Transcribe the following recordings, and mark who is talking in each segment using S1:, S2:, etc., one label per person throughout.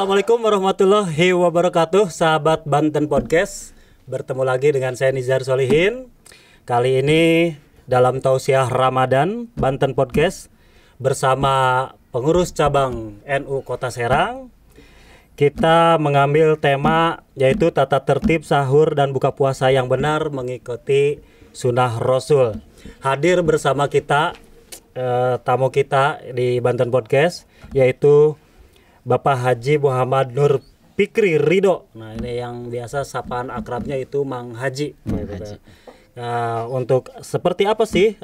S1: Assalamualaikum warahmatullahi wabarakatuh, sahabat Banten Podcast. Bertemu lagi dengan saya Nizar Solihin. Kali ini dalam tausiah Ramadan Banten Podcast bersama pengurus cabang NU Kota Serang. Kita mengambil tema yaitu tata tertib sahur dan buka puasa yang benar mengikuti sunnah Rasul. Hadir bersama kita tamu kita di Banten Podcast yaitu Bapak Haji Muhammad Nur Fikri Ridho. Nah, ini yang biasa sapaan akrabnya itu Mang Haji. Nah, untuk seperti apa sih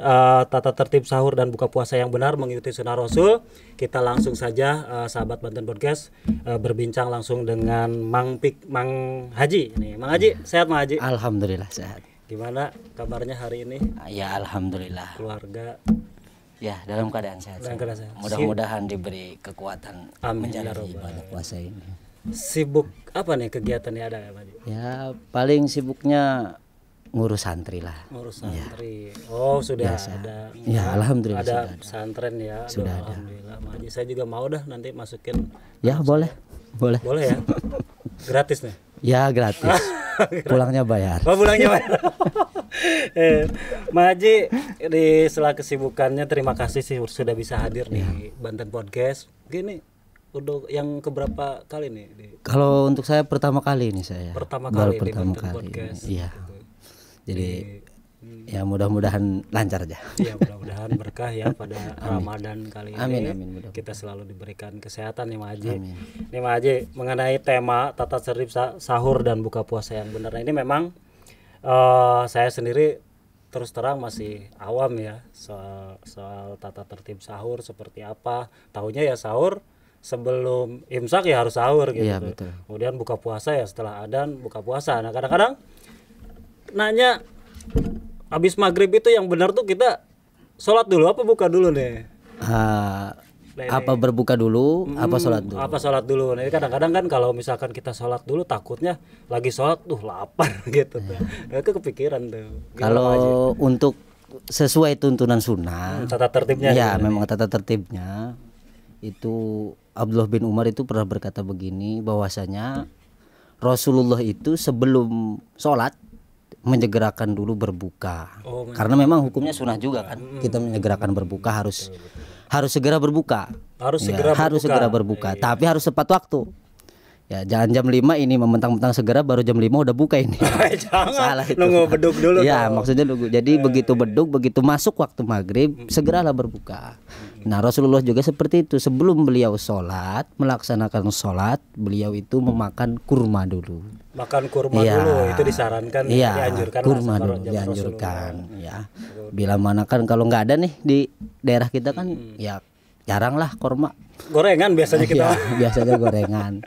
S1: tata tertib sahur dan buka puasa yang benar mengikuti sunnah Rasul? Kita langsung saja sahabat Banten Podcast berbincang langsung dengan Mang Haji. Nih, Mang Haji, sehat Mang Haji?
S2: Alhamdulillah sehat.
S1: Gimana kabarnya hari ini?
S2: Ya alhamdulillah.
S1: Keluarga?
S2: Ya dalam keadaan sehat. Mudah-mudahan diberi kekuatan menjalani ibadah puasa ini.
S1: Sibuk apa nih kegiatannya ada ya Pak Haji?
S2: Ya paling sibuknya ngurus santri lah.
S1: Ngurus santri. Ya. Oh sudah
S2: biasa.
S1: ada.
S2: Ya alhamdulillah
S1: ada
S2: sudah ada.
S1: pesantren ya.
S2: Sudah ada.
S1: Alhamdulillah. Pak Haji, saya juga mau dah nanti masukin.
S2: Ya boleh. Boleh.
S1: Boleh ya. Gratis nih.
S2: Ya gratis. Pulangnya bayar.
S1: Oh pulangnya bayar. Pak Haji di sela kesibukannya terima kasih sih sudah bisa hadir di Banten Podcast. Gini udah yang keberapa kali nih?
S2: Kalau untuk saya pertama kali ini saya.
S1: Pertama
S2: baru
S1: kali
S2: pertama
S1: di Banten
S2: kali.
S1: Podcast.
S2: Iya. Jadi ya mudah-mudahan lancar aja.
S1: Ya mudah-mudahan berkah ya pada Ramadan kali ini.
S2: Amin amin mudah-mudahan.
S1: Kita selalu diberikan kesehatan ya Pak Haji.
S2: Amin.
S1: Nih Pak Haji mengenai tema tata tertib sahur dan buka puasa yang benar. Nah, ini memang saya sendiri terus terang masih awam ya soal tata tertib sahur seperti apa. Tahunya ya sahur sebelum imsak ya harus sahur gitu.
S2: Iya, betul.
S1: Kemudian buka puasa ya setelah adzan buka puasa. Nah kadang-kadang nanya habis maghrib itu yang benar tuh kita sholat dulu apa buka dulu nih?
S2: Apa berbuka dulu, apa sholat dulu?
S1: Apa sholat dulu? Nah, kadang-kadang kan kalau misalkan kita sholat dulu takutnya lagi sholat tuh lapar gitu tuh. Itu kepikiran tuh.
S2: Kalau untuk sesuai tuntunan sunnah,
S1: tata tertibnya.
S2: Ya memang tata tertibnya itu Abdullah bin Umar itu pernah berkata begini bahwasanya Rasulullah itu sebelum sholat menyegerakan dulu berbuka. Karena memang hukumnya sunnah juga kan. Kita menyegerakan berbuka harus segera berbuka. Harus segera berbuka. Iya. Tapi harus tepat waktu. Ya, jangan jam 5 ini mentang-mentang segera baru jam 5 udah buka ini.
S1: Jangan.
S2: Salah itu.
S1: Nunggu beduk dulu.
S2: Ya, maksudnya nunggu. Jadi begitu beduk, begitu masuk waktu maghrib, segeralah berbuka. Nah, Rasulullah juga seperti itu. Sebelum beliau sholat, melaksanakan sholat, beliau itu memakan kurma dulu.
S1: Makan kurma dulu itu disarankan, dianjurkan.
S2: Kurma dulu dianjurkan. Ya. Bila mana kan kalau nggak ada nih di daerah kita kan, ya jarang lah kurma.
S1: Gorengan biasanya kita.
S2: Biasanya gorengan.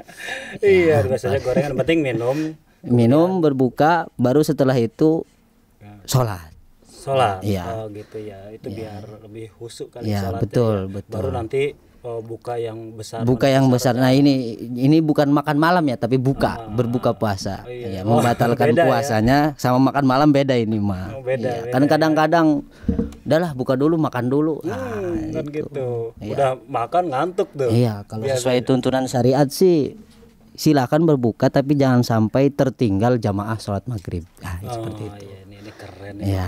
S1: Iya, biasanya gorengan. Penting minum,
S2: berbuka, baru setelah itu sholat.
S1: Oh gitu ya. Itu biar lebih khusyuk kan sholatnya.
S2: Betul.
S1: Baru nanti buka yang besar.
S2: Buka yang besar. Nah ini bukan makan malam ya, tapi berbuka puasa. Ya, membatalkan puasanya sama makan malam beda ini mah.
S1: Beda.
S2: Kan kadang-kadang udahlah buka dulu makan dulu.
S1: Kan gitu. Udah makan ngantuk tuh.
S2: Iya, kalau sesuai tuntunan syariat sih silakan berbuka tapi jangan sampai tertinggal jamaah sholat maghrib. Seperti itu.
S1: Iya, ini keren ya.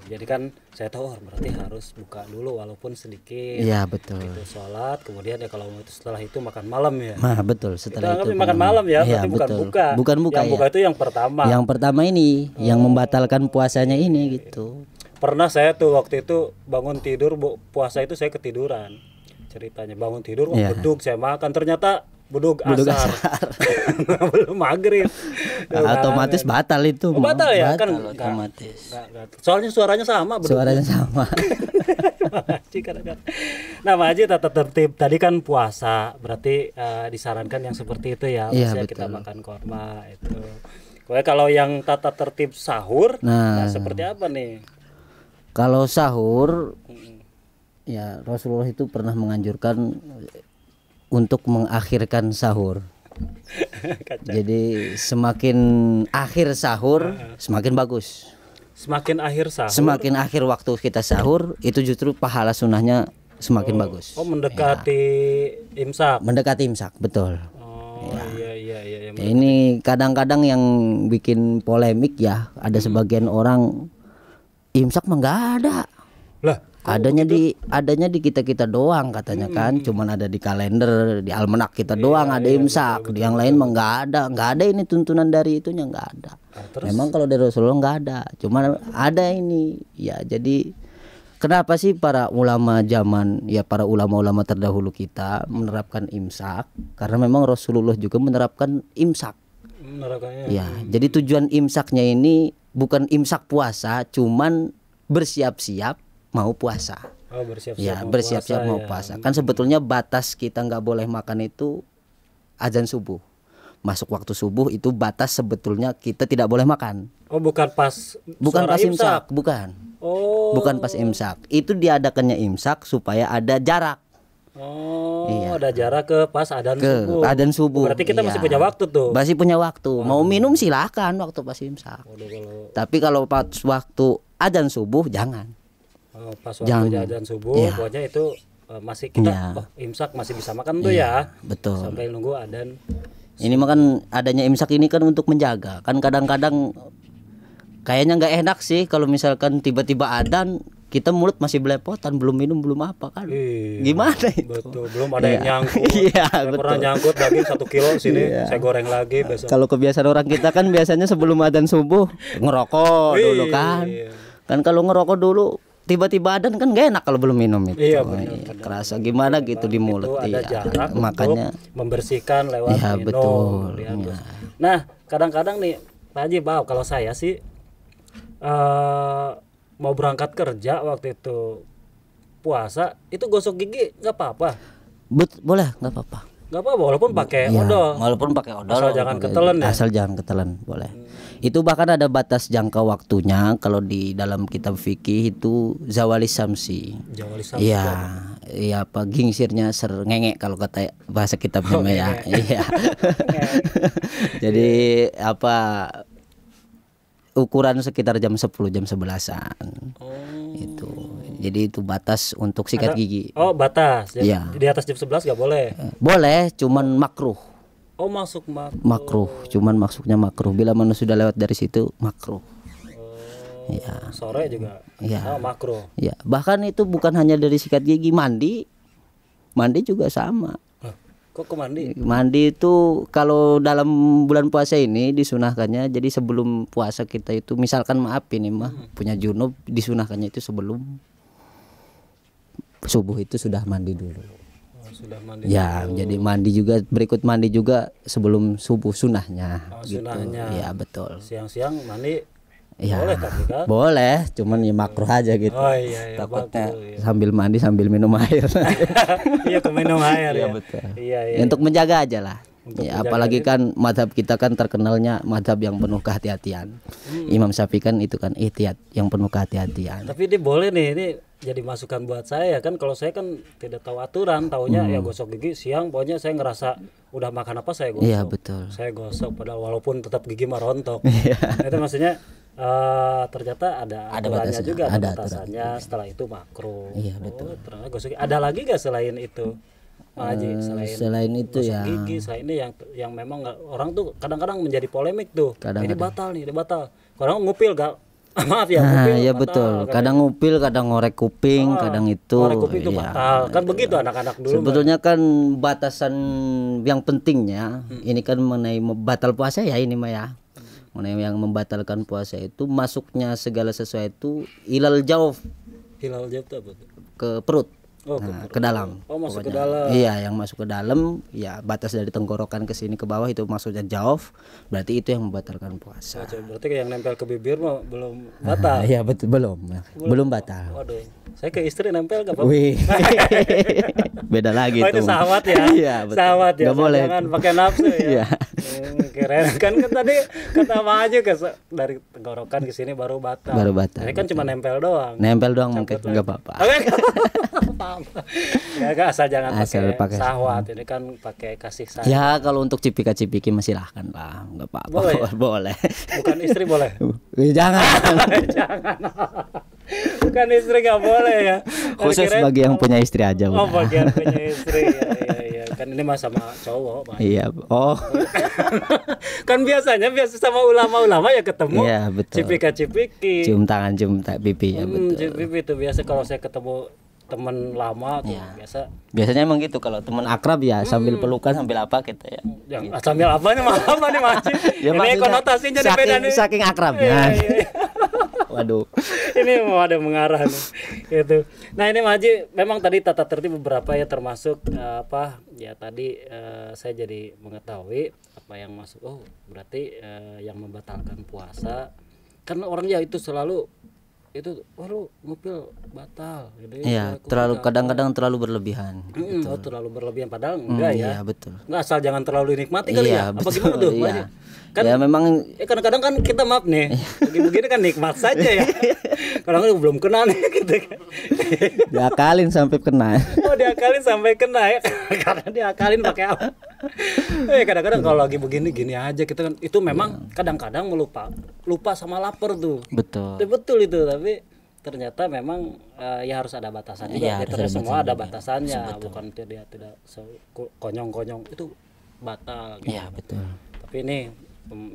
S1: Jadi kan saya tahu berarti harus buka dulu walaupun sedikit.
S2: Iya betul.
S1: Itu sholat, kemudian ya kalau setelah itu makan malam ya.
S2: Nah betul. Setelah itu
S1: makan malam ya, berarti bukan buka.
S2: Bukan buka.
S1: Yang buka itu yang pertama.
S2: Yang pertama ini, yang membatalkan puasanya ini gitu.
S1: Pernah saya tuh waktu itu bangun tidur puasa itu saya ketiduran. Ceritanya bangun tidur, bedug saya makan ternyata bedug asar. Belum maghrib.
S2: Otomatis batal itu.
S1: Batal ya kan
S2: otomatis.
S1: Soalnya suaranya sama bedug.
S2: Suaranya sama.
S1: Nah Pak Haji tata tertib tadi kan puasa berarti disarankan yang seperti itu ya. Maksudnya kita makan korma itu. Kalau yang tata tertib sahur seperti apa nih?
S2: Kalau sahur ya Rasulullah itu pernah menganjurkan untuk mengakhirkan sahur. Jadi semakin akhir sahur semakin bagus.
S1: Semakin akhir sahur.
S2: Semakin akhir waktu kita sahur itu justru pahala sunnahnya semakin bagus.
S1: Oh mendekati imsak.
S2: Mendekati imsak betul.
S1: Iya.
S2: Ya, ini kadang-kadang yang bikin polemik ya, ada sebagian orang imsak mah nggak ada.
S1: Lah,
S2: Adanya di kita doang katanya kan, cuman ada di kalender, di almanak kita doang ada imsak, yang lain mah nggak ada ini tuntunan dari itunya nggak ada. Memang kalau dari Rasulullah nggak ada, cuman ada ini ya. Jadi kenapa sih para ulama ulama terdahulu kita menerapkan imsak? Karena memang Rasulullah juga menerapkan imsak. Ya, jadi tujuan imsaknya ini bukan imsak puasa, cuman bersiap-siap mau puasa. Bersiap-siap mau puasa. Kan sebetulnya batas kita nggak boleh makan itu azan subuh. Masuk waktu subuh itu batas sebetulnya kita tidak boleh makan.
S1: Oh, bukan pas
S2: imsak, bukan.
S1: Oh.
S2: Bukan pas imsak. Itu diadakannya imsak supaya ada jarak.
S1: Oh, ada jarak ke pas
S2: adzan subuh.
S1: Berarti kita masih punya waktu tuh.
S2: Masih punya waktu. Mau minum silahkan waktu pas imsak. Tapi kalau pas waktu adzan subuh jangan.
S1: Pas waktu adzan subuh, pokoknya itu masih kita imsak masih bisa makan tuh ya.
S2: Betul.
S1: Sampai nunggu adzan.
S2: Ini makan adanya imsak ini kan untuk menjaga. Kan kadang-kadang kayaknya nggak enak sih kalau misalkan tiba-tiba adzan kita mulut masih belepotan, belum minum belum apa kan. Gimana itu?
S1: Betul, belum ada yang nyangkut.
S2: Iya,
S1: betul. Pernah nyangkut daging 1 kilo sini, saya goreng lagi besok.
S2: Kalau kebiasaan orang kita kan biasanya sebelum adzan subuh ngerokok dulu kan. Kan kalau ngerokok dulu tiba-tiba adzan kan gak enak kalau belum minum itu.
S1: Iya, benar.
S2: Kerasa gimana gitu di mulut.
S1: Ada jarak
S2: makanya
S1: untuk membersihkan lewat minum.
S2: Betul.
S1: Nah, kadang-kadang nih Pak Haji, kalau saya sih mau berangkat kerja waktu itu puasa itu gosok gigi nggak apa-apa.
S2: Boleh, nggak apa-apa.
S1: Nggak apa-apa walaupun pakai odol.
S2: Walaupun pakai odol.
S1: Asal jangan ketelan ya.
S2: Asal jangan ketelan, boleh. Itu bahkan ada batas jangka waktunya kalau di dalam kitab fikih itu zawali samsi. Iya apa gingsirnya ngengek kalau kata bahasa kitabnya ya. Iya. Jadi apa ukuran sekitar jam 10 jam 11-an. Itu. Jadi itu batas untuk sikat gigi.
S1: Oh, batas.
S2: Iya.
S1: Di atas jam 11 enggak boleh.
S2: Boleh, cuman makruh.
S1: Oh, makruh.
S2: Makruh, cuman masuknya makruh. Bila mana sudah lewat dari situ makruh.
S1: Iya. Sore juga.
S2: Iya.
S1: Makruh.
S2: Iya, bahkan itu bukan hanya dari sikat gigi, mandi juga sama.
S1: Kok ke mandi?
S2: Mandi itu kalau dalam bulan puasa ini disunahkannya. Jadi sebelum puasa kita itu misalkan punya junub, disunahkannya itu sebelum subuh itu sudah mandi dulu.
S1: Sudah mandi.
S2: Ya, dulu. Jadi mandi juga berikut mandi juga sebelum subuh sunahnya.
S1: Sunahnya.
S2: Iya, betul.
S1: Siang-siang mandi.
S2: Ya,
S1: boleh tapi kan?
S2: Boleh, cuman ya makruh aja gitu.
S1: Oh iya,
S2: takutnya sambil mandi sambil minum air.
S1: Iya, minum air ya.
S2: Betul.
S1: Iya.
S2: Untuk menjaga aja lah. Ya, apalagi kan madhab kita kan terkenalnya madhab yang penuh kehati-hatian. Imam Syafi'i kan itu kan ihtiyat yang penuh kehati-hatian.
S1: Tapi ini boleh nih, ini jadi masukan buat saya kan. Kalau saya kan tidak tahu aturan, taunya ya gosok gigi siang. Pokoknya saya ngerasa udah makan apa saya gosok.
S2: Iya betul.
S1: Saya gosok padahal walaupun tetap gigi merontok. Itu maksudnya ternyata ada aturannya juga, ada batasannya. Setelah itu makruh.
S2: Iya betul.
S1: Gosok. Ada lagi gak selain itu? Haji,
S2: selain itu ya
S1: gigi, selain ini yang memang orang tuh kadang-kadang menjadi polemik tuh. Ini batal nih, ini batal. Kadang ngupil gak? Maaf ya, ngupil.
S2: Ya betul. Kadang ngupil, kadang ngorek kuping, kadang itu.
S1: Ngorek kuping itu batal. Kan begitu anak-anak dulu.
S2: Sebetulnya kan batasan yang pentingnya ini kan mengenai batal puasa ya ini mah ya. Mengenai yang membatalkan puasa itu masuknya segala sesuatu ilal jauf.
S1: Ilal jauf itu apa tuh?
S2: Ke perut.
S1: Ke dalam.
S2: Oh, masuk ke dalam. Iya, yang masuk ke dalam, ya batas dari tenggorokan ke sini ke bawah itu maksudnya jauf. Berarti itu yang membatalkan puasa.
S1: Berarti yang nempel ke bibir mah belum batal.
S2: Iya, betul, belum batal.
S1: Waduh. Saya ke istri nempel enggak apa-apa.
S2: Wih. Beda lagi tuh.
S1: Itu sahabat ya.
S2: Iya, betul.
S1: Sahabat ya.
S2: Nggak boleh.
S1: Jangan pakai nafsu ya.
S2: Iya.
S1: Keren kan tadi kata Pak Haji dari tenggorokan ke sini baru batal. Ini kan cuma nempel doang.
S2: Nempel doang mungkin enggak apa-apa.
S1: Ya asal jangan pakai sahwat. Ini kan pakai kasih sayang.
S2: Ya kalau untuk cipika-cipiki silahkan lah, enggak apa-apa. Boleh.
S1: Bukan istri boleh.
S2: Jangan.
S1: Jangan. Bukan istri enggak boleh ya.
S2: Khusus bagi yang punya istri aja.
S1: Oh, bagi yang punya istri. Ya. Kan ini mah sama cowok, Pak.
S2: Iya. Oh.
S1: Kan biasa sama ulama-ulama ya ketemu.
S2: Iya, betul.
S1: Cipika-cipiki.
S2: Cium tangan, cium pipi ya betul.
S1: Cium pipi itu biasa kalau saya ketemu teman lama tuh biasa.
S2: Biasanya emang gitu kalau teman akrab ya sambil pelukan sambil apa gitu ya.
S1: Sambil apanya mah apa nih Mas?
S2: Ya,
S1: ini konotasinya jadi beda nih.
S2: Saking akrabnya. Waduh.
S1: Ini mau ada mengarah nih. Gitu. Nah, ini Maji memang tadi tata tertib beberapa ya termasuk tadi saya jadi mengetahui apa yang masuk. Oh, berarti yang membatalkan puasa karena orang ya itu selalu itu lu ngupil batal gitu.
S2: Iya, kadang-kadang terlalu berlebihan.
S1: Terlalu berlebihan padahal enggak ya.
S2: Iya, betul.
S1: Enggak asal jangan terlalu dinikmati kali ya. Apa gimana tuh?
S2: Iya.
S1: Kan
S2: ya memang
S1: kadang-kadang kan kita maaf nih. Begini kan nikmat saja ya. Kadang-kadang belum kena nih gitu kan.
S2: Diakalin sampai kena.
S1: Oh, diakalin sampai kena ya. Karena diakalin pakai apa? Kadang-kadang kalau lagi begini gini aja kita kan itu memang kadang-kadang lupa sama lapar tuh.
S2: Betul.
S1: Betul itu tapi ternyata memang ya harus ada batasan juga.
S2: Ya,
S1: Terus semua ada batasannya, bukan dia tidak konyong-konyong itu batal gitu.
S2: Iya, betul.
S1: Tapi ini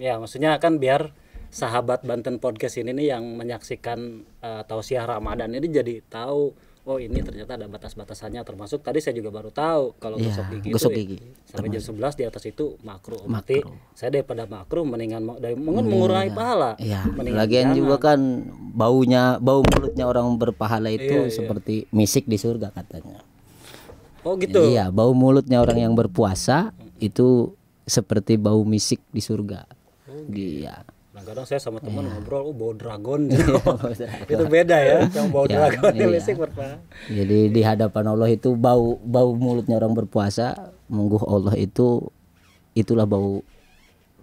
S1: ya maksudnya kan biar sahabat Banten Podcast ini nih yang menyaksikan tausiah Ramadan ini jadi tahu oh ini ternyata ada batas-batasannya, termasuk tadi saya juga baru tahu kalau gosok gigi sampai jam 11 di atas itu makruh. Berarti saya daripada makruh mendingan mengurangi pahala.
S2: Iya. Lagian juga kan bau mulutnya orang berpahala itu seperti misik di surga katanya.
S1: Oh gitu.
S2: Iya, bau mulutnya orang yang berpuasa itu seperti bau misik di surga. Iya.
S1: Kadang saya sama teman ngobrol, bau dragon gitu. Itu beda ya, yang bau dragon misik berpahala.
S2: Jadi di hadapan Allah itu bau mulutnya orang berpuasa, mungguh Allah itulah bau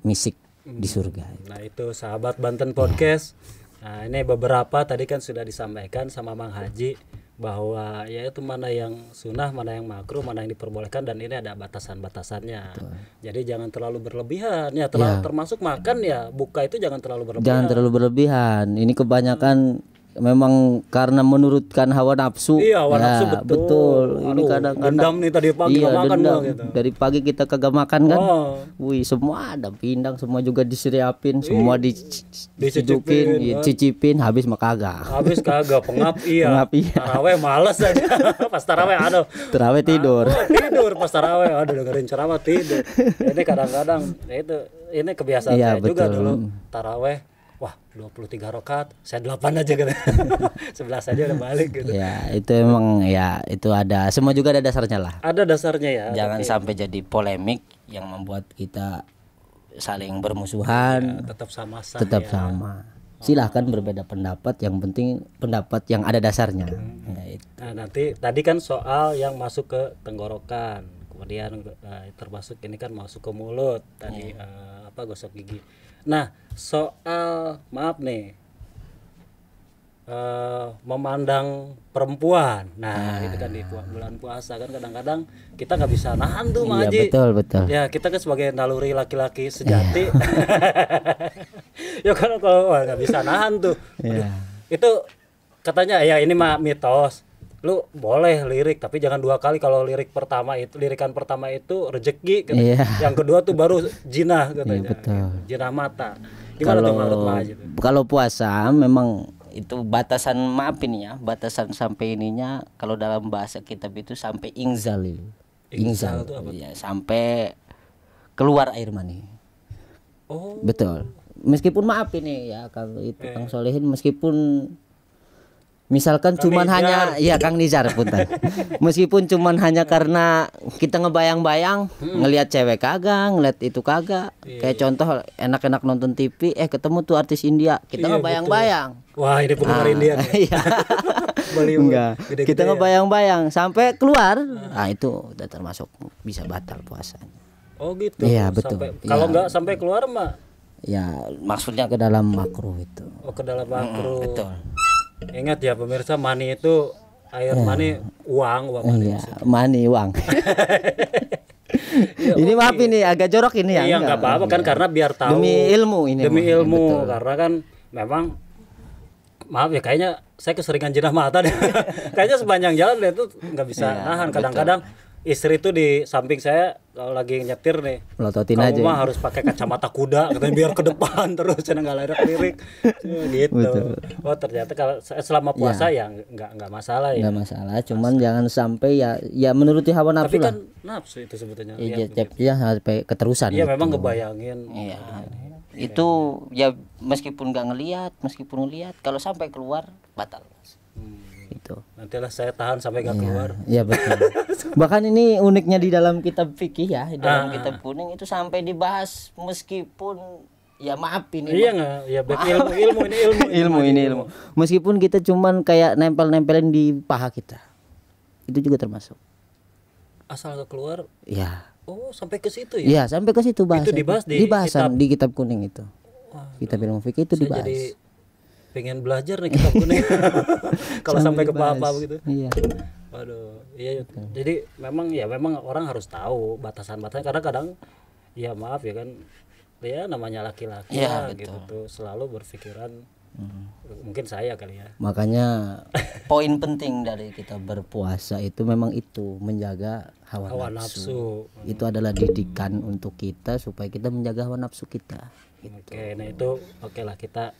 S2: misik di surga.
S1: Nah, itu sahabat Banten Podcast. Nah, ini beberapa tadi kan sudah disampaikan sama Mang Haji bahwa ya itu mana yang sunnah, mana yang makruh, mana yang diperbolehkan dan ini ada batasan-batasannya. Betul. Jadi jangan terlalu berlebihan ya, termasuk makan ya, buka itu jangan terlalu berlebihan.
S2: Jangan terlalu berlebihan. Ini kebanyakan memang karena menurutkan hawa nafsu.
S1: Iya, hawa nafsu betul.
S2: Ini kadang-kadang
S1: dendam nih tadi pagi makan gitu.
S2: Dari pagi kita kagak makan kan. Wih, semua ada pindang, semua juga diseriapin, semua dicicipin, habis mah kagak.
S1: Habis kagak, pengap iya. Tarawih males aja. Pas tarawih
S2: tarawih tidur.
S1: Tidur pas tarawih, dengerin ceramah tidur. Ini kadang-kadang ini kebiasaan saya juga dulu tarawih. Wah, 23 rakaat, saya 8 aja gitu. 11 aja udah balik gitu.
S2: Ya, itu emang ya itu ada, semua juga ada dasarnya lah.
S1: Ada dasarnya ya.
S2: Jangan sampai jadi polemik yang membuat kita saling bermusuhan.
S1: Ya, tetap sama.
S2: Silahkan berbeda pendapat, yang penting pendapat yang ada dasarnya. Ya, itu.
S1: Nah, nanti tadi kan soal yang masuk ke tenggorokan, kemudian termasuk ini kan masuk ke mulut tadi gosok gigi. Nah, soal maaf nih memandang perempuan. Nah, itu kan di bulan puasa kan kadang-kadang kita nggak bisa nahan tuh, Mang Haji.
S2: Betul. Ya,
S1: kita kan sebagai naluri laki-laki sejati. Ya kan kalau nggak bisa nahan tuh. Itu katanya ya ini mah mitos. Lu boleh lirik tapi jangan 2 kali. Kalau lirikan pertama itu rezeki gitu. Yang kedua tuh baru jinah katanya. Jinah mata. Gimana tuh menurut Mang Haji?
S2: Kalau puasa memang itu batasan, maaf ini ya, batasan sampai ininya kalau dalam bahasa kitab itu sampai ingzal itu. Ingzal itu apa? Ya, sampai keluar air mani. Oh. Betul. Meskipun maaf ini ya kalau itu Kang Solehin, meskipun misalkan Kang cuman Nizar. Hanya ya Kang Nizar punten. Meskipun cuman hanya karena kita ngebayang-bayang ngelihat cewek kagak, ngelihat itu kagak. Kayak contoh enak-enak nonton TV, ketemu tuh artis India, kita ngebayang-bayang.
S1: Wah, ini penggemar India.
S2: Iya. Enggak. Kita ngebayang-bayang sampai keluar. Nah, itu udah termasuk bisa batal puasanya.
S1: Oh gitu.
S2: Iya, betul.
S1: Kalau enggak sampai keluar mah
S2: ya maksudnya ke dalam makruh itu.
S1: Oh, ke dalam makruh.
S2: Betul.
S1: Ingat ya pemirsa, mani itu air mani uang
S2: mani. Iya, mani uang. Ini maaf ini agak jorok ini ya.
S1: Iya, enggak apa-apa kan karena biar tahu.
S2: Demi ilmu ini.
S1: Demi ilmu karena kan memang maaf ya kayaknya saya keseringan jenah mata deh. Kayaknya sepanjang jalan dia tuh nggak bisa nahan. Kadang-kadang istri tuh di samping saya kalau lagi nyetir nih.
S2: Melototin
S1: Kamu
S2: aja.
S1: mah harus pakai kacamata kuda katanya biar ke depan terus jangan nggak lirik gitu.
S2: Betul.
S1: Oh ternyata kalau selama puasa ya nggak masalah ya.
S2: Nggak masalah, cuman jangan sampai ya menuruti hawa nafsu
S1: Tapi
S2: lah.
S1: kan nafsu itu sebetulnya.
S2: Ya sampai keterusan.
S1: Iya
S2: gitu.
S1: memang ngebayangin.
S2: Iya. Itu ya meskipun nggak ngelihat, kalau sampai keluar batal. Itu.
S1: Nantilah saya tahan sampai nggak keluar.
S2: Iya betul. Bahkan ini uniknya di dalam kitab fikih ya, di dalam kitab kuning itu sampai dibahas meskipun ya maaf ini.
S1: Iya nggak? Ya ilmu ini ilmu.
S2: Meskipun kita cuman kayak nempel-nempelin di paha kita. Itu juga termasuk.
S1: Asal nggak keluar.
S2: Iya.
S1: Oh sampai ke situ ya?
S2: Iya, sampai ke situ bahasa.
S1: Itu dibahas di
S2: di kitab kuning itu. Kitab ilmu fikih itu
S1: Saya
S2: dibahas.
S1: jadi pengen belajar nih kitab kuning. Kalau sampai ke apa gitu.
S2: Iya.
S1: Waduh, iya. Jadi memang orang harus tahu batasan-batasan karena kadang ya maaf ya kan ya namanya laki-laki
S2: Ya,
S1: gitu tuh selalu berpikiran mungkin saya kali ya.
S2: Makanya poin penting dari kita berpuasa itu memang itu menjaga hawa nafsu. Itu adalah didikan untuk kita supaya kita menjaga hawa nafsu kita.
S1: Oke, nah itu oke lah kita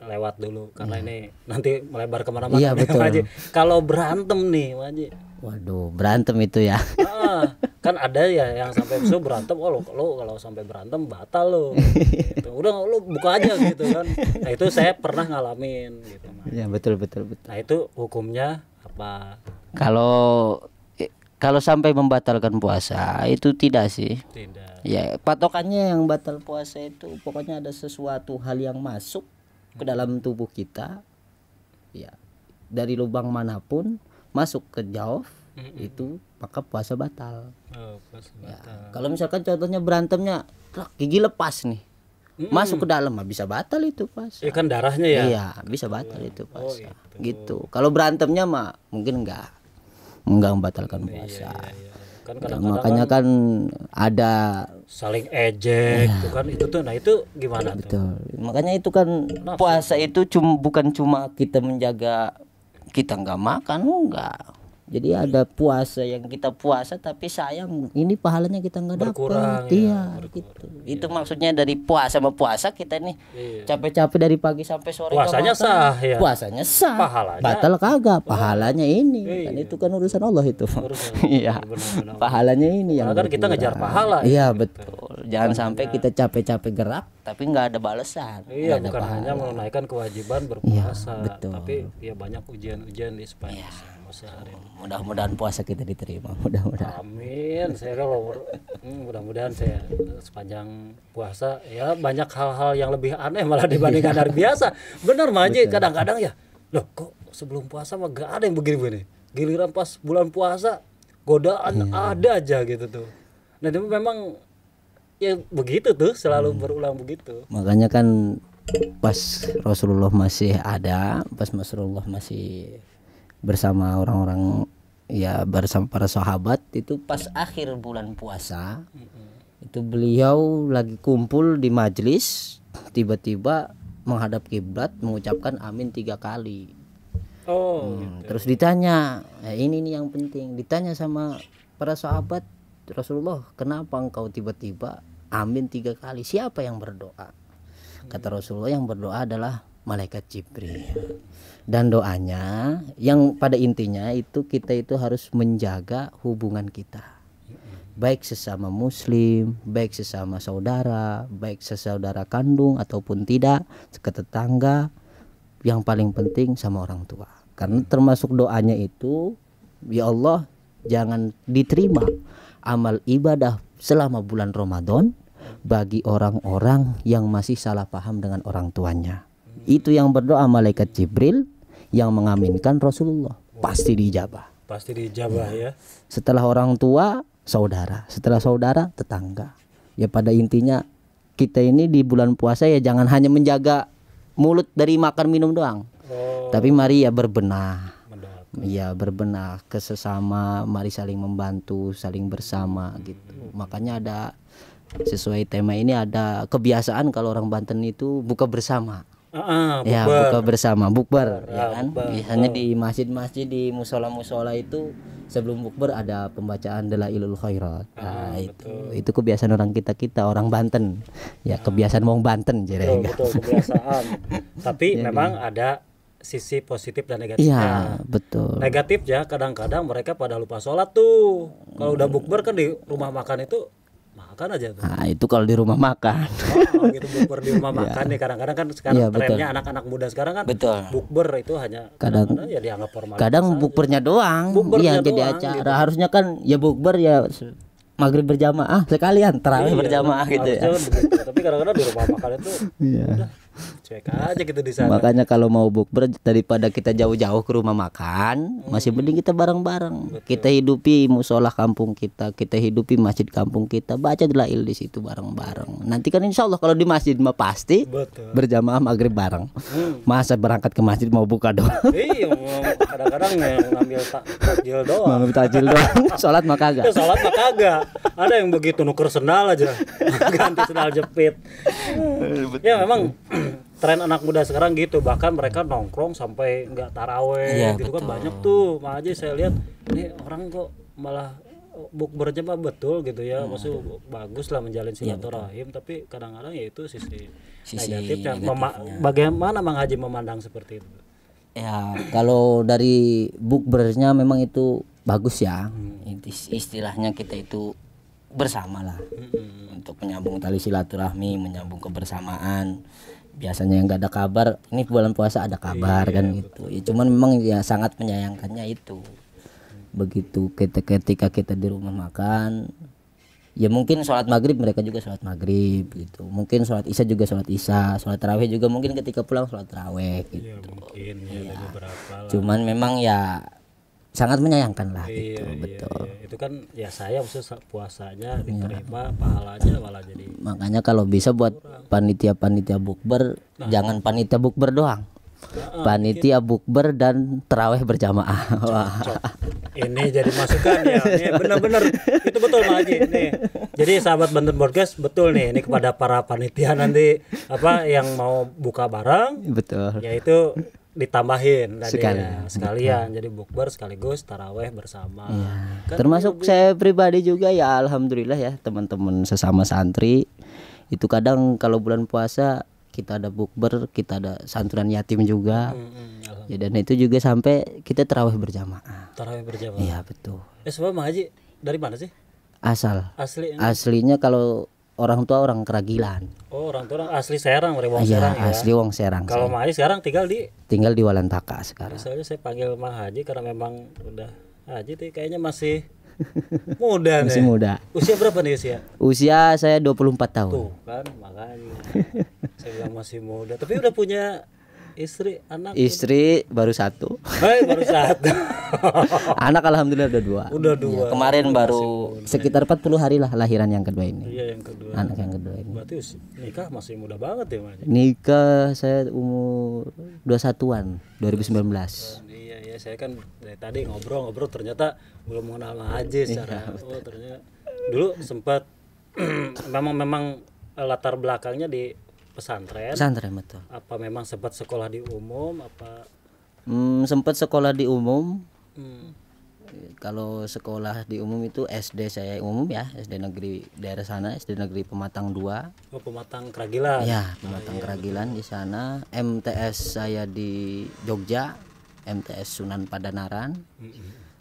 S1: lewat dulu karena ini nanti melebar kemana-mana.
S2: Iya,
S1: nih,
S2: betul.
S1: Waji. Kalau berantem nih, Waji.
S2: Waduh, berantem itu ya.
S1: Kan ada ya yang sampai berantem, oh lo kalau sampai berantem batal lo. Gitu. Udah lo buka aja gitu kan. Nah itu saya pernah ngalamin gitu.
S2: Ya betul.
S1: Nah itu hukumnya apa?
S2: Kalau sampai membatalkan puasa itu tidak sih.
S1: Tidak.
S2: Ya patokannya yang batal puasa itu pokoknya ada sesuatu hal yang masuk ke dalam tubuh kita, ya dari lubang manapun masuk ke jauh itu maka puasa batal.
S1: Oh, puasa batal.
S2: Ya, kalau misalkan contohnya berantemnya gigi lepas nih, masuk ke dalam bisa batal itu puasa.
S1: Ya kan darahnya ya.
S2: Iya bisa batal itu puasa. Gitu. Kalau berantemnya mah mungkin enggak membatalkan puasa.
S1: Iya. Kan
S2: Ya,
S1: kadang-kadang
S2: makanya kan ada
S1: saling ejek tuh kan itu tuh. Nah itu gimana tuh?
S2: betul. Makanya itu kan puasa itu bukan cuma kita menjaga kita nggak makan enggak. Jadi ada puasa yang kita puasa tapi sayang ini pahalanya kita nggak
S1: Berkurang,
S2: dapat. Iya gitu. Itu maksudnya dari puasa sama puasa kita nih capek-capek dari pagi sampai sore
S1: Puasanya
S2: nggak makan.
S1: sah ya.
S2: Puasanya sah.
S1: Pahalanya.
S2: Batal kagak? Pahalanya ini. Kan itu kan urusan Allah itu. Iya.
S1: Benar-benar.
S2: Pahalanya ini yang
S1: Karena kan kita ngejar pahala.
S2: Iya betul. Jangan sampai kita capek-capek gerak tapi nggak ada balasan.
S1: Iya,
S2: Nggak ada
S1: bukan
S2: pahala.
S1: hanya menunaikan kewajiban berpuasa,
S2: betul.
S1: tapi ya banyak ujian-ujian di sepanjang sehari.
S2: Mudah-mudahan puasa kita diterima. Mudah-mudahan.
S1: Amin. Saya kalau mudah-mudahan saya sepanjang puasa ya banyak hal-hal yang lebih aneh malah dibandingkan hari biasa. Benar Maji, kadang-kadang ya. Loh, kok sebelum puasa mah gak ada yang begini-begini. Giliran pas bulan puasa godaan ada aja gitu tuh. Nah, itu memang ya begitu tuh, selalu berulang begitu.
S2: Makanya kan pas Rasulullah masih ada, pas Rasulullah masih bersama orang-orang ya bersama para sahabat itu pas akhir bulan puasa itu beliau lagi kumpul di majelis tiba-tiba menghadap kiblat mengucapkan amin 3 kali. Terus ditanya ini nih yang penting, ditanya sama para sahabat, Rasulullah kenapa engkau tiba-tiba amin 3 kali, siapa yang berdoa? Kata Rasulullah yang berdoa adalah malaikat Jibril. Dan doanya yang pada intinya itu kita itu harus menjaga hubungan kita, baik sesama muslim, baik sesama saudara, baik sesaudara kandung ataupun tidak, ke tetangga, yang paling penting sama orang tua. Karena termasuk doanya itu, ya Allah jangan diterima amal ibadah selama bulan Ramadan bagi orang-orang yang masih salah paham dengan orang tuanya. Itu yang berdoa malaikat Jibril, yang mengaminkan Rasulullah pasti dijabah.
S1: Pasti dijabah ya.
S2: Setelah orang tua, saudara. Setelah saudara, tetangga. Ya pada intinya kita ini di bulan puasa ya jangan hanya menjaga mulut dari makan minum doang. Tapi mari ya berbenah. Ya berbenah ke sesama, mari saling membantu, saling bersama gitu. Makanya ada sesuai tema ini ada kebiasaan kalau orang Banten itu buka bersama. Ya,
S1: bukber.
S2: buka bersama, bukber ya kan.
S1: bukber.
S2: Biasanya di masjid-masjid, di musola-musola itu sebelum bukber ada pembacaan Dalailul Khairat. Nah, itu kebiasaan orang kita orang Banten. Ya, kebiasaan wong Banten jadi.
S1: Betul kebiasaan. Tapi memang ada sisi positif dan negatifnya.
S2: Iya, betul.
S1: Negatifnya kadang-kadang mereka pada lupa sholat tuh. Kalau udah bukber kan di rumah makan itu makan aja tuh.
S2: Nah, itu kalau di rumah makan.
S1: Gitu bukber di rumah makan nih kadang-kadang kan sekarang
S2: Iya, betul.
S1: trennya anak-anak muda sekarang kan
S2: Betul.
S1: bukber itu hanya kadang-kadang ya dianggap formal.
S2: Kadang bukbernya doang.
S1: Bukbernya
S2: Iya, jadi
S1: doang,
S2: acara.
S1: gitu.
S2: Harusnya kan ya bukber ya maghrib berjamaah sekalian, tarawih berjamaah gitu ya.
S1: Harusnya kan begitu. Tapi kadang-kadang di rumah makan itu
S2: Iya.
S1: udah cuek aja gitu di sana.
S2: Makanya kalau mau bukber daripada kita jauh-jauh ke rumah makan, masih mending kita bareng-bareng. Kita hidupi musola kampung kita hidupi masjid kampung kita, baca dalail di situ bareng-bareng. Nanti kan insya Allah kalau di masjid mah pasti
S1: Betul.
S2: berjamaah maghrib bareng. Masa berangkat ke masjid mau buka doang?
S1: Iya, kadang-kadang yang ngambil takjil doang.
S2: Mau tajil doang, sholat mah kagak.
S1: Ya sholat mah kagak. Ada yang begitu nuker sendal aja, ganti sendal jepit. Ya memang tren anak muda sekarang gitu, bahkan mereka nongkrong sampai nggak taraweh
S2: Iya,
S1: gitu kan banyak tuh. Makanya saya lihat ini orang kok malah bukbernya mah betul gitu ya, maksud bagus lah menjalin silaturahim, tapi kadang-kadang ya itu sisi negatifnya. Bagaimana Mang Haji memandang seperti itu?
S2: Ya, kalau dari bukbernya memang itu bagus ya. Istilahnya kita itu bersama lah. Untuk menyambung tali silaturahmi, menyambung kebersamaan. Biasanya yang gak ada kabar, ini bulan puasa ada kabar kan gitu. Ya, cuman memang ya sangat menyayangkannya itu. Begitu ketika kita di rumah makan, ya mungkin sholat maghrib mereka juga sholat maghrib gitu. Mungkin sholat isya juga sholat isya, sholat tarawih juga mungkin ketika pulang sholat tarawih gitu.
S1: Ya mungkin ya ada beberapa lah.
S2: Cuman memang ya sangat menyayangkan lah
S1: Iya,
S2: gitu. Betul.
S1: Itu kan ya saya khusus puasanya diterima, pahalanya malah jadi.
S2: Makanya kalau bisa buat panitia-panitia bukber, jangan panitia bukber doang. Panitia bukber dan tarawih berjamaah. Wah.
S1: Ini jadi masukan ya. Nih benar-benar itu betul Pak Haji nih. Jadi sahabat Banten Podcast betul nih ini kepada para panitia nanti apa yang mau buka bareng
S2: Betul.
S1: yaitu ditambahin tadi
S2: Sekalian.
S1: ya, sekalian jadi bukber sekaligus taraweh bersama. Kan
S2: Termasuk saya pribadi juga ya alhamdulillah ya teman-teman sesama santri itu kadang kalau bulan puasa kita ada bukber, kita ada santunan yatim juga. Ya dan itu juga sampai kita tarawih berjamaah.
S1: taraweh berjamaah.
S2: Iya betul.
S1: Sebab Mang Haji dari mana sih?
S2: Asal
S1: Asli
S2: aslinya kalau orang tua orang Keragilan.
S1: Oh, orang tua asli Serang, dari Wong
S2: Iya,
S1: Serang ya.
S2: asli Wong Serang.
S1: Kalau Mang Haji sekarang
S2: Tinggal di Walantaka sekarang.
S1: soalnya saya panggil Mang Haji karena memang udah Haji tuh kayaknya masih muda
S2: Masih
S1: nih.
S2: muda.
S1: Usia berapa nih usia?
S2: Usia saya 24 tahun.
S1: Tuh kan makanya saya bilang masih muda. Tapi udah punya istri, anak.
S2: Istri baru satu.
S1: Baru satu.
S2: Anak alhamdulillah udah dua.
S1: Udah dua.
S2: Ya, kemarin baru sekitar 40 hari lah lahiran yang kedua ini.
S1: Iya yang kedua.
S2: Anak yang kedua ini.
S1: Berarti nikah masih muda banget ya Mang Haji.
S2: Nikah saya umur 21-an 2019.
S1: Iya saya kan dari tadi ngobrol ternyata belum mengenal Mang Haji secara oh ternyata dulu sempat memang latar belakangnya di pesantren.
S2: Pesantren betul.
S1: Apa memang sempat sekolah di umum apa
S2: Sempat sekolah di umum.
S1: hmm,
S2: Kalau sekolah di umum itu SD saya umum ya, SD negeri daerah sana, SD negeri Pematang 2.
S1: oh Pematang Keragilan.
S2: Ya, Pematang Keragilan di sana. MTS saya di Jogja, MTS Sunan Padanaran.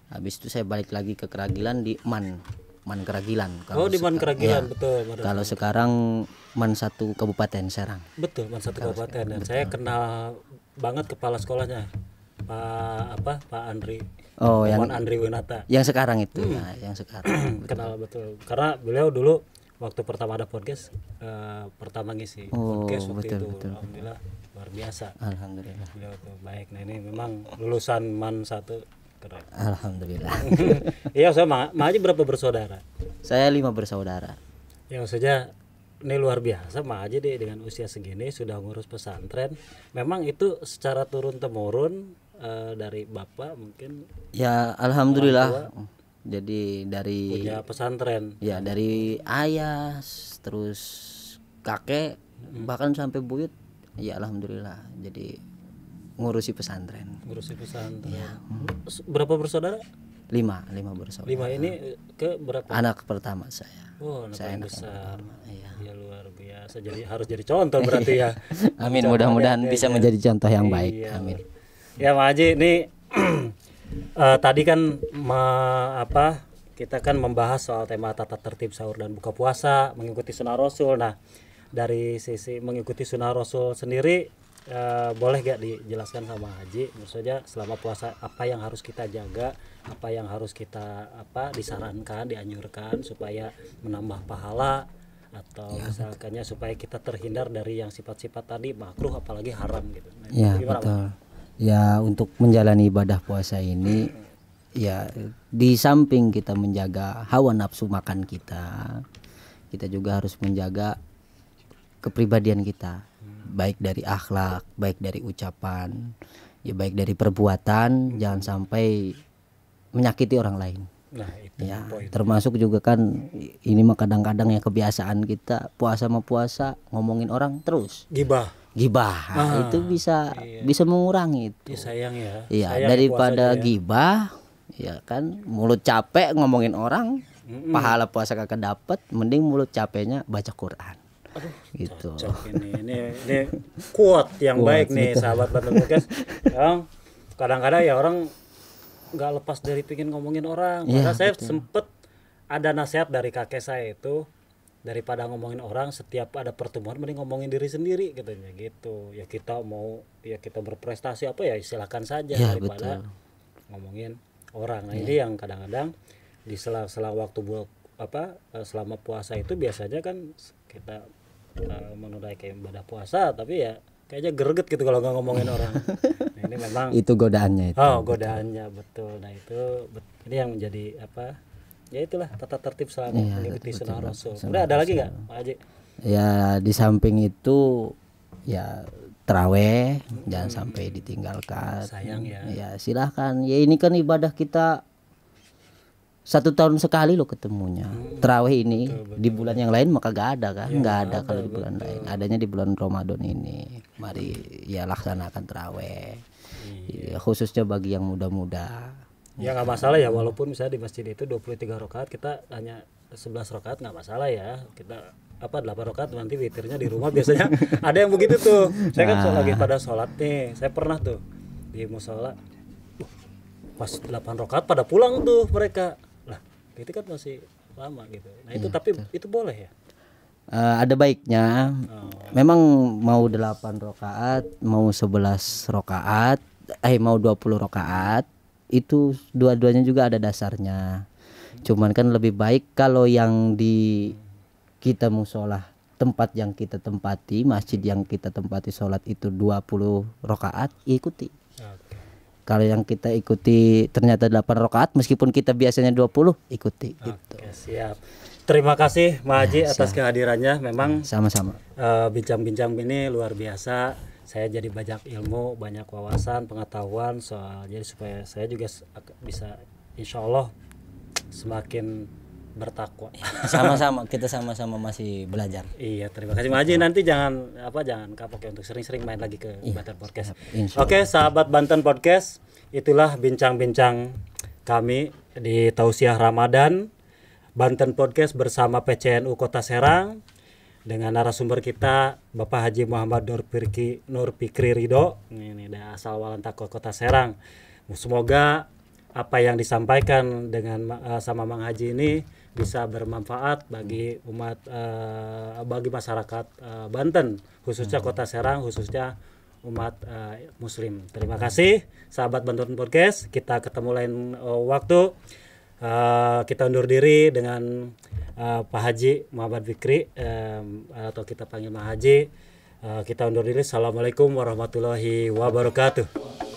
S2: Habis itu saya balik lagi ke Keragilan di Man Keragilan.
S1: Oh di Man Keragilan betul.
S2: Kalau sekarang Man 1 Kabupaten Serang.
S1: Betul Man satu kabupaten dan saya kenal banget kepala sekolahnya Pak Andri.
S2: Oh, yang
S1: Andri Winata.
S2: yang sekarang itu ya, yang sekarang.
S1: Kenal betul karena beliau dulu waktu pertama ada podcast pertama ngisi podcast waktu itu alhamdulillah luar biasa.
S2: Alhamdulillah.
S1: Beliau tuh baik. Nah ini memang lulusan Man 1 keren.
S2: Alhamdulillah.
S1: Iya saya Mang Haji berapa bersaudara?
S2: Saya 5 bersaudara.
S1: Yang saja ini luar biasa Mang Haji deh dengan usia segini sudah ngurus pesantren. Memang itu secara turun temurun dari bapak mungkin
S2: Ya alhamdulillah. Jadi dari
S1: punya pesantren.
S2: ya dari ayah terus kakek bahkan sampai buyut Iya, alhamdulillah. Jadi ngurusi pesantren.
S1: Ngurusi pesantren.
S2: Iya.
S1: Berapa bersaudara?
S2: 5 bersaudara.
S1: 5 ini ke berapa?
S2: Anak pertama saya.
S1: Oh, anak
S2: Saya
S1: yang
S2: anak yang
S1: besar.
S2: pertama, iya.
S1: Ya luar biasa. Jadi harus jadi contoh berarti ya.
S2: Amin,
S1: Contoh
S2: mudah-mudahan
S1: ya,
S2: bisa
S1: ya.
S2: menjadi contoh yang baik.
S1: Iya.
S2: Amin.
S1: Ya Pak Haji, ini tadi kan kita kan membahas soal tema tata tertib sahur dan buka puasa, mengikuti sunnah Rasul. Nah, dari sisi mengikuti sunnah Rasul sendiri, boleh gak dijelaskan sama Haji, maksudnya selama puasa apa yang harus kita jaga, apa yang harus kita disarankan, dianjurkan supaya menambah pahala, atau misalkannya supaya kita terhindar dari yang sifat-sifat tadi makruh apalagi haram gitu. Nah,
S2: Ya,
S1: gimana,
S2: betul.
S1: Pak?
S2: Ya, untuk menjalani ibadah puasa ini ya di samping kita menjaga hawa nafsu makan kita juga harus menjaga kepribadian kita, baik dari akhlak, baik dari ucapan, ya baik dari perbuatan, jangan sampai menyakiti orang lain.
S1: Nah, itu
S2: Ya,
S1: poin.
S2: termasuk juga kan ini mah kadang-kadang ya kebiasaan kita puasa sama puasa ngomongin orang terus.
S1: Gibah.
S2: Gibah, itu bisa mengurangi itu.
S1: Ya, sayang ya.
S2: Iya,
S1: Sayang
S2: daripada
S1: puasanya ya.
S2: gibah, ya kan mulut capek ngomongin orang, pahala puasa kagak dapet, mending mulut capeknya baca Quran.
S1: Aduh,
S2: Gitu.
S1: cocok ini quote yang baik nih, sahabat Banten Podcast. Yang kadang-kadang ya orang nggak lepas dari pingin ngomongin orang.
S2: Iya,
S1: Padahal saya sempet ada nasihat dari kakek saya itu, daripada ngomongin orang, setiap ada pertemuan mending ngomongin diri sendiri katanya gitu. Ya kita berprestasi apa ya silakan saja,
S2: Ya,
S1: daripada
S2: betul.
S1: ngomongin orang. Nah, ini yang kadang-kadang di sela-sela waktu selama puasa itu biasanya kan kita menunaikan ibadah puasa, tapi ya kayaknya greget gitu kalau nggak ngomongin orang. Nah, ini memang
S2: Itu godaannya itu.
S1: godaannya betul. Nah, itu ini yang menjadi ya itulah tata tertib selama mengikuti sunnah Rasul. Udah ada lagi nggak Pak Haji?
S2: Ya, di samping itu ya terawih jangan sampai ditinggalkan.
S1: Sayang ya.
S2: Ya, silahkan. Ya ini kan ibadah kita 1 tahun sekali loh ketemunya. Terawih ini di bulan yang lain maka gak ada kan? Nggak ada kalau di bulan lain. Adanya di bulan Ramadan ini. Mari ya laksanakan terawih. Ya, khususnya bagi yang muda-muda.
S1: Ya nggak masalah ya, walaupun misalnya di masjid itu 23 rakaat, kita hanya 11 rakaat nggak masalah ya. Kita 8 rakaat nanti witirnya di rumah biasanya. Ada yang begitu tuh. Saya kan lagi pada sholat nih. Saya pernah tuh di musola. Pas 8 rakaat pada pulang tuh mereka. Lah, itu kan masih lama gitu. Nah, itu tapi itu boleh ya.
S2: Ada baiknya. Memang mau 8 rakaat, mau 11 rakaat, mau 20 rakaat, itu dua-duanya juga ada dasarnya. Cuman kan lebih baik kalau yang di kita musola, tempat yang kita tempati, masjid yang kita tempati sholat itu 20 rakaat, ikuti.
S1: Oke.
S2: Kalau yang kita ikuti ternyata 8 rakaat, meskipun kita biasanya 20, ikuti gitu.
S1: Oke, siap. Terima kasih Pak Haji atas kehadirannya. Memang
S2: Sama-sama.
S1: bincang-bincang ini luar biasa. Saya jadi banyak ilmu, banyak wawasan, pengetahuan soal, jadi supaya saya juga bisa insya Allah semakin bertakwa.
S2: Sama-sama, kita sama-sama masih belajar.
S1: Iya, terima kasih Pak Haji. Nanti jangan kapok ya untuk sering-sering main lagi ke Banten Podcast.
S2: Insya
S1: Oke, sahabat Banten Podcast, itulah bincang-bincang kami di Tausiah Ramadan Banten Podcast bersama PCNU Kota Serang dengan narasumber kita Bapak Haji Muhammad Nur Fikri Ridho. Ini dari asal Walantakor Kota Serang. Semoga apa yang disampaikan dengan sama Mang Haji ini bisa bermanfaat bagi umat bagi masyarakat Banten, khususnya Kota Serang, khususnya umat muslim. Terima kasih sahabat Banten Podcast. Kita ketemu lain waktu. Kita undur diri dengan Pak Haji Muhammad Fikri atau kita panggil Mang Haji. Kita undur diri. Assalamualaikum warahmatullahi wabarakatuh.